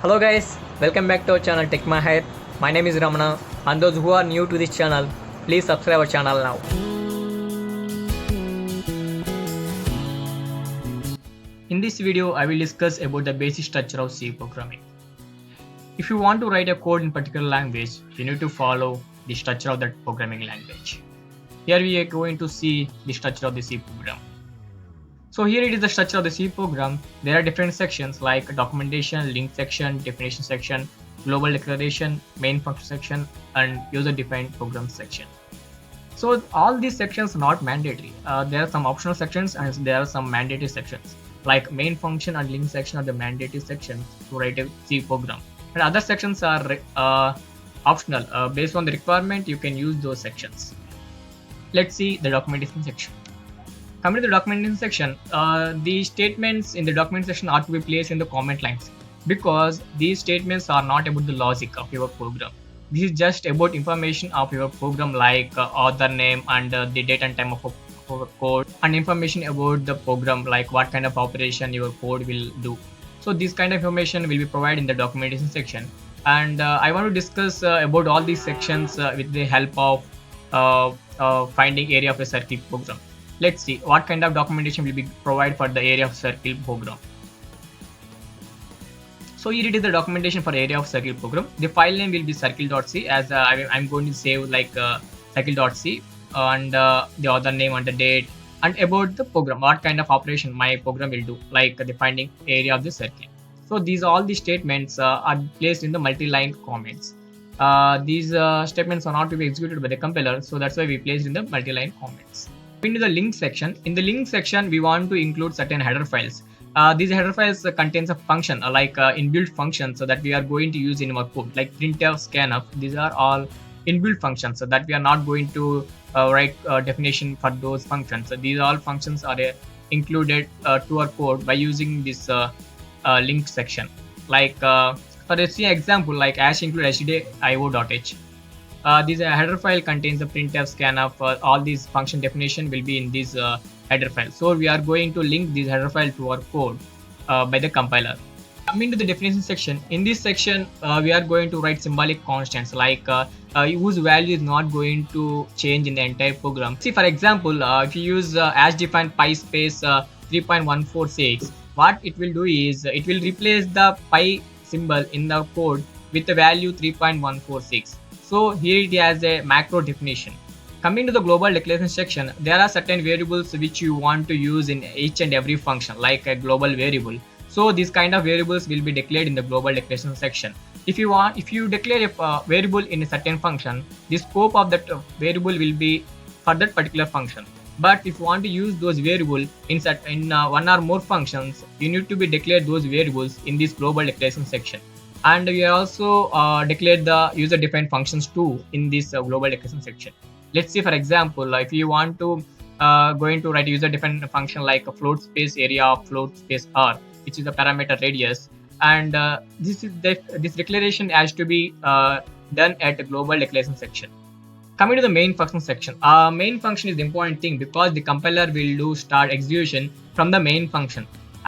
Hello guys, welcome back to our channel Tech Mahir. My name is Ramana, and those who are new to this channel, please subscribe our channel now. In this video, I will discuss about the basic structure of C programming. If you want to write a code in particular language, you need to follow the structure of that programming language. Here we are going to see the structure of the C program. So here it is the structure of the C program. There are different sections like documentation, link section, definition section, global declaration, main function section, and user-defined program section. So all these sections are not mandatory. There are some optional sections and there are some mandatory sections. Like main function and link section are the mandatory sections to write a C program. And other sections are optional. Based on the requirement, you can use those sections. Let's see the documentation section. Coming to the documentation section, the statements in the document section are to be placed in the comment lines because these statements are not about the logic of your program. This is just about information of your program like author name and the date and time of a code, and information about the program like what kind of operation your code will do. So this kind of information will be provided in the documentation section, and I want to discuss about all these sections with the help of finding area of a circle program. Let's see what kind of documentation will be provided for the area of circle program. So here it is the documentation for area of circle program. The file name will be circle.c as I'm going to save like circle.c, and the author name and the date, and about the program, what kind of operation my program will do, like the finding area of the circle. So these all the statements are placed in the multi-line comments. These statements are not to be executed by the compiler, so that's why we placed in the multi-line comments. Into the link section. In the link section, we want to include certain header files. These header files contains a function like inbuilt functions that we are going to use in our code, like printf, scanf. These are all inbuilt functions that we are not going to write definition for those functions. So these all functions are included to our code by using this link section. Like for let's see example, like hash include stdio.io.h. This header file contains the printf, scanf. All these function definition will be in this header file. So we are going to link this header file to our code by the compiler. Coming to the definition section, in this section we are going to write symbolic constants like whose value is not going to change in the entire program. See, for example, if you use as defined pi space 3.146, what it will do is it will replace the pi symbol in the code with the value 3.146. So here it has a macro definition. Coming to the global declaration section, there are certain variables which you want to use in each and every function, like a global variable. So these kind of variables will be declared in the global declaration section. If you declare a variable in a certain function, the scope of that variable will be for that particular function. But if you want to use those variables in one or more functions, you need to be declared those variables in this global declaration section. And we also declared the user-defined functions too in this global declaration section. Let's see, for example, if you want to going to write a user-defined function like a float space area, float space r, which is the parameter radius, and this declaration has to be done at the global declaration section. Coming to the main function section, main function is the important thing because the compiler will do start execution from the main function.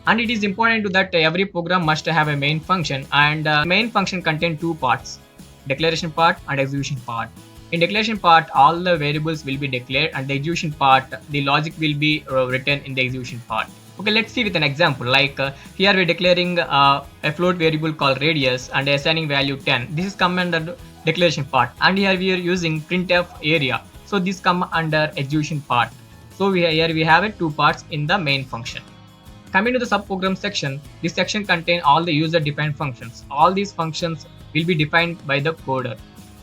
And it is important to that every program must have a main function, and main function contains two parts, declaration part and execution part. In declaration part, all the variables will be declared, and the execution part, the logic will be written in the execution part. Okay, let's see with an example. Like here we're declaring a float variable called radius and assigning value 10. This is come under declaration part, and here we are using printf area. So this come under execution part. So here we have two parts in the main function. Coming to the subprogram section, this section contains all the user-defined functions. All these functions will be defined by the coder,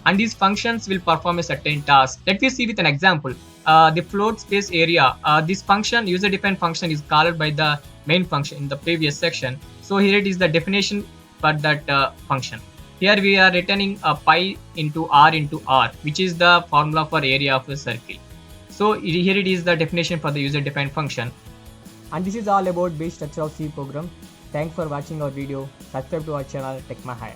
and these functions will perform a certain task. Let me see with an example. The float space area, this function, user-defined function, is called by the main function in the previous section. So here it is the definition for that function. Here we are returning a pi into r, which is the formula for area of a circle. So here it is the definition for the user-defined function. And this is all about basic structure of C program. Thanks for watching our video. Subscribe to our channel Tech Mahir.